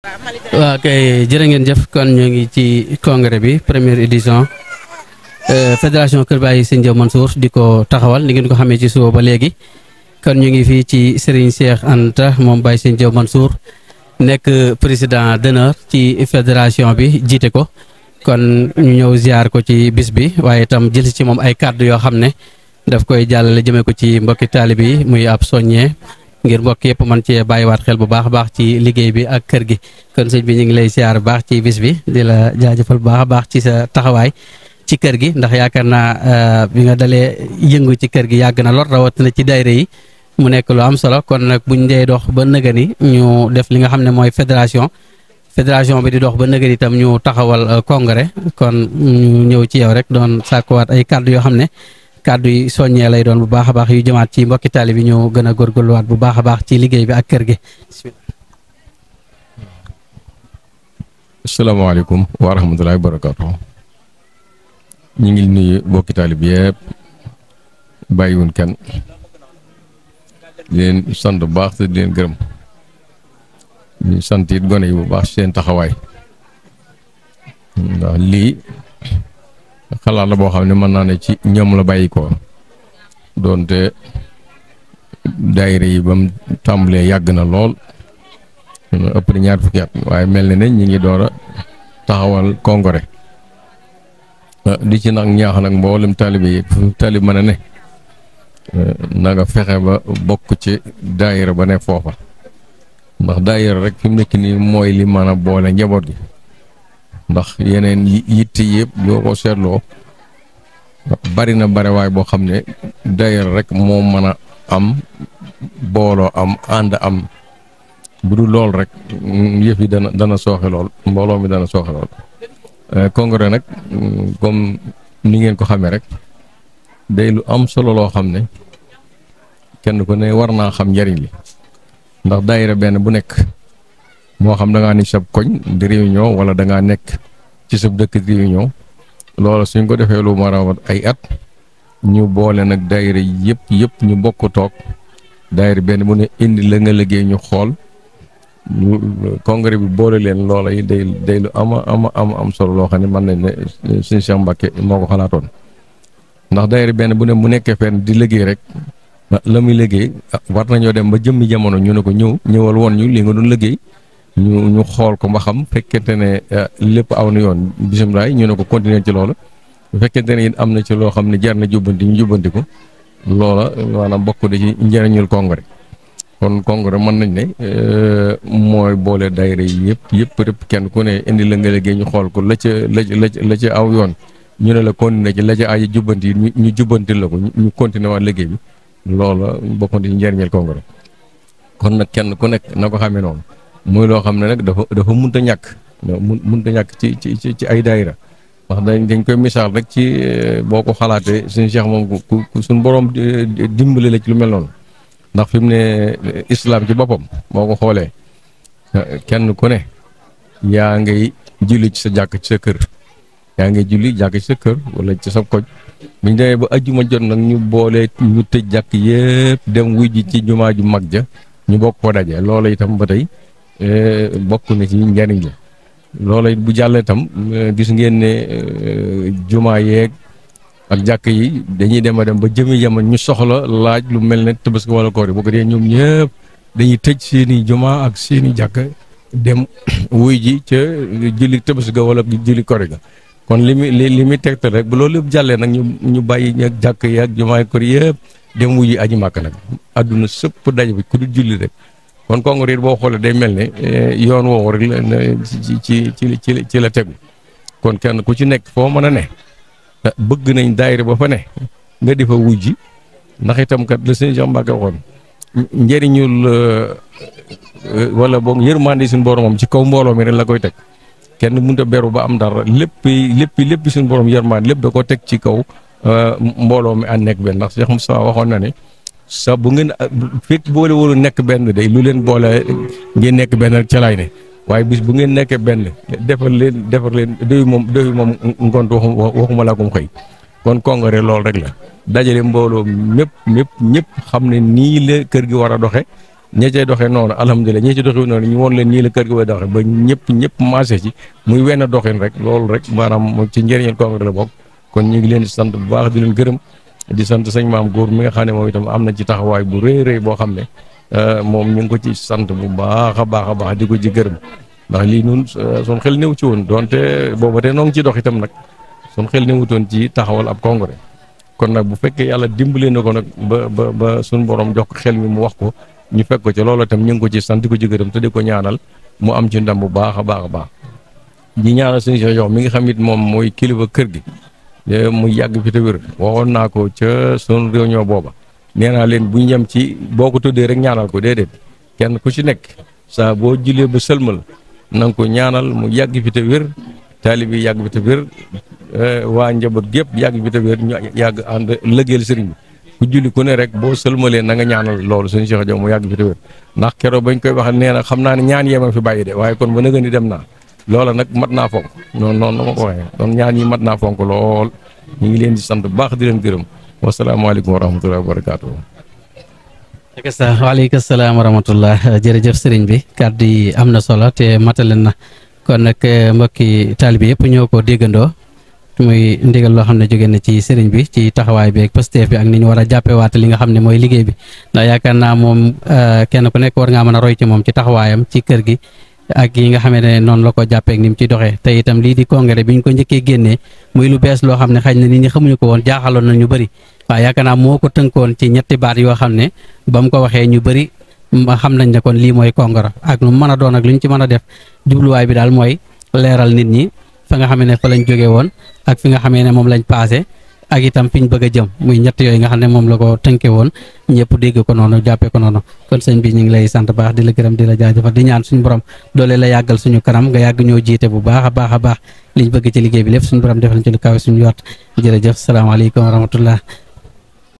waaw kay jërë ngeen jëf kon ñoo ngi ci congrès bi première édition fédération Kër Baye Sëñ Diaw Mansour di ko taxawal ni ngeen ko xamee ci suba ba léegi kon ñu ngi fii ci Serigne Cheikh Anta moom Baye Sëñ Diaw Mansour nekk président d'honneur ci fédération bi jiite ko kon ñu ñëw ziar ko ci bis bi waaye itam jël ci moom ay kàddu yoo xam ne daf koy jàllale jëmee ko ci mbokki taalibe yi muy ab soññee ngir mbokk yëpp man cee bàyyiwaat xel bu baax a baax ci liggéey bi ak kër gi kon sëñ bi ñu ngi lay siyaar bu baax ci bis bi di la jaajëfal bu baax a baax ci sa taxawaay ci kër gi ndax yaakaar naa bi nga dalee yëngu ci kër gi yàgg na lool rawatina ci daayira yi mu nekk lu am solo kon nag buñ dee dox ba nëgëni ñu def li nga xam ne mooy fédération bi di dox ba nëgëni itam ñu taxawal congrès kon ñu ñëw ci yow rek doon sàkkuwaat ay kàddu yoo xam ne kàddu yi soññee lay doon bu baax a baax yu jëmaat ci mbokki taali bi ñu gën a góorgóorluwaat bu baax a baax ci liggéey bi ak kër gi. asalaamaaleykum wa rahmatullahi wa barakaatu. ñu ngi nuyu mbokki taali bi yëpp bàyyiwun kenn di leen sant bu baax te di leen gërëm di sant it gone yi bu baax seen taxawaay ndax lii xalaat la boo xam ne mën naa ne ci ñoom la bàyyi ko doonte daayira yi ba mu tàmbalee yàgg na lool ëpp na ñaar fukki at waaye mel na ne ñi ngi door a taxawal congrès di ci nag ñaax nag mboolem taalibe yi fu taalib mën a ne na nga fexe ba bokk ci daayira ba ne foofa ndax daayira rek fi mu nekk nii mooy li mën a boole njaboot gi ndax yeneen yitte yëpp boo ko seetloo bari na barewaay boo xam ne daayira rek moo mën a am booloo am ànd am bu dul lool rek yëf yi dana sooxe lool mbooloo mi dana sooxe lool. congrès nag comme ni ngeen ko xamee rek day lu am solo loo xam ne kenn ku ne war naa xam njariñ li ndax daayira benn bu nekk moo xam da ngaa ni sab koñ di réunion wala da ngaa nekk ci sab dëkk di réunion loola suñ ko defee lu ma rawat ay at ñu boole nag daayira yëpp ñu bokk toog daayira benn bu ne indi la nga liggéey ñu xool congrès bi boole leen loola yi day lu am solo loo xam ne mën nañ ne suñu Cheikh Mbacke moo ko xalaatoon ndax daayira benn bu ne mu nekkee fenn di liggéey rek la muy liggéey war nañoo dem ba jëmmi jamono ñu ne ko ñëwal woon ñu li nga doon liggéey ñu xool ko ba xam fekkente ne lépp aw na yoon bisimilah ñu ne ko continuer ci loola bu fekkente ne it am na ci loo xam ne jar na jubbanti ñu jubbanti ko loola maanaam bokk da ci njëriñul congrès kon congrès mën nañ ne mooy boole daayira yi yëpp kenn ku ne indi la nga liggéey ñu xool ko la ca aw yoon ñu ne la continuer ci la ca aji jubbanti yi ñu jubbanti la ko ñu continuer waa liggéey bi loola bokk na ci njëriñul congrès kon nag kenn ku nekk na ko xamee noonu. muy loo xam ne nag dafa mënta ñàkk ci ay daayira wax dañ koy misaal rek ci boo ko xalaatee suñu Cheikh moom ku suñu borom dimbali la ci lu mel noonu ndax fi mu ne islam ci boppam boo ko xoolee kenn ku ne yaa ngay julli ci sa jàkk ci sa kër yaa ngay julli jàkk ci sa kër wala ci sa koj biñ demee ba ajjuma jot nag ñu boolee ñu tëj jàkk yëpp dem wuy ji ci jumaa ju mag ja ñu bokk ko daje loola itam ba tey bokk na ci njariñ la loola bu jàllee tam gis ngeen ne jumaa yeeg ak jàkk yi dañuy dem ba jëmi jamono ñu soxla laaj lu mel ne Tabaski wala koor yi bu ko dee ñoom ñëpp dañuy tëj seeni jumaa ak seeni jàkk dem wuy ji ca julli Tabaski ga wala julli koor ga kon li muy tegtal rek bu loolu lépp jàllee nag ñu bàyyi ñag jàkk yi ak jumaa koor yëpp dem wuy ji aji màkk nag àdduna sëpp daje bi ku du julli rek kon congrès boo xoolee day mel ne yoon woowu rek la ci la tegu kon kenn ku ci nekk foo mën a ne bëgg nañ daayira ba fa ne nga di fa wujji ndax itam kat la sëñ Cheikh Mbacke waxoon njëriñul wala boog yërmande suñu boromam ci kaw mbooloo mi rek la koy teg kenn mënut a beru ba am dara lépp suñu borom yërmande lépp da ko teg ci kaw mbooloo mi ànd nekk benn ndax Cheikh Moustapha waxoon na ne. sa bu ngeen fekk boole wóolu nekk benn day lu leen boole ngeen nekk benn ca laay ne waaye bis bu ngeen nekkee benn defar leen doyu moom ngont waxuma laa ko mu xëy kon congrès loolu rek la dajale mbooloo ñëpp xam ne nii la kër gi war a doxe ña cay doxee noonu alhamdulilah ñi ci doxee noonu ñu woon leen nii la kër gi way doxee ba ñëpp marché ci muy wenn doxin rek loolu rek maanaam ci njëriñal congrès la bokk. kon ñu ngi leen di sant bu baax di leen gërëm di sant sëñ Maam Góor mi nga xam ne moom itam am na ci taxawaay bu rëy boo xam ne moom ñu ngi ko ci sant bu baax a baax di ko ci gërëm ndax lii nun suñ xel néew ci woon donte booba te noo ngi ci dox itam nag suñ xel néewutoon ci taxawal ab congrès kon nag bu fekkee yàlla dimbalee na ko nag ba suñ borom jox ko xel mi mu wax ko ñu fekk ko ci loolu itam ñu ngi ko ci sant di ko ci gërëm te di ko ñaanal mu am ci ndam bu baax a baax di ñaanal suñu jox mi nga xam it moom mooy kilifa kër gi mu yàgg fi te wér waxoon naa ko ca sunu réunion booba nee naa leen bu ñu yem ci boo ko tuddee rek ñaanal ko déedéet kenn ku ci nekk saa boo julee ba sëlmal na nga ko ñaanal mu yàgg fi te wér taalib yi yàgg fi te wér waa njaboot gépp yàgg fi te wér ñu yàgg ànd lëggeel sëriñ bi ku julli ku ne rek boo sëlmalee na nga ñaanal loolu suñu Cheikh Diaw mu yàgg fi te wér ndax keroog bañ koy waxal nee na xam naa ne ñaan yeema fi bàyyi de waaye kon ba nëgë ni dem naa loola nag mat naa fonk noonu la ma ko waxee donc ñaan yi mat naa fonk lool ñu ngi leen di sant bu baax di leen gërëm wasalaamaaleykum wa rahmatullahi wa barakaatu. waaleykum salaam wa rahmatullah jërëjëf sëriñ bi kàddu yi am na solo te matale na kon nag mbokki taalibe yëpp ñoo ko déggandoo muy ndigal loo xam ne jóge na ci sëriñ bi ci taxawaay bi ak Pastef bi ak ni ñu war a jàppewaate li nga xam ne mooy liggéey bi ndax yaakaar naa moom kenn ku nekk war ngaa mën a roy ci moom ci taxawaayam ci kër gi ak yi nga xamee ne noonu la ko jàppee ak ni mu ci doxee te itam lii di congrès bi ñu ko njëkkee génnee muy lu bees loo xam ne xëy na nit ñi xamuñu ko woon jaaxaloon na ñu bëri waaye yaakaar naa moo ko tënkoon ci ñetti baat yoo xam ne ba mu ko waxee ñu bëri xam nañ ne kon lii mooy congrès ak lu mu mën a doon ak lu ñu ci mën a def jubluwaay bi daal mooy leeral nit ñi fa nga xamee ne fa lañ jógee woon ak fi nga xamee ne moom lañ passé ak itam fi ñu bëgg a jëm muy ñett yooyu nga xam ne moom la ko tënkee woon ñëpp dégg ko noonu jàppee ko noonu kon sëñ bi ñu ngi lay sant baax di la gërëm di la jaajëfal di ñaan suñu borom doole la yàggal suñu kanam nga yàgg ñoo jiite bu baax a baax liñ bëgg ci liggéey bi lépp suñu borom defal ci lu kawe suñu yott jërëjëf salaamaaleykum wa rahmatullah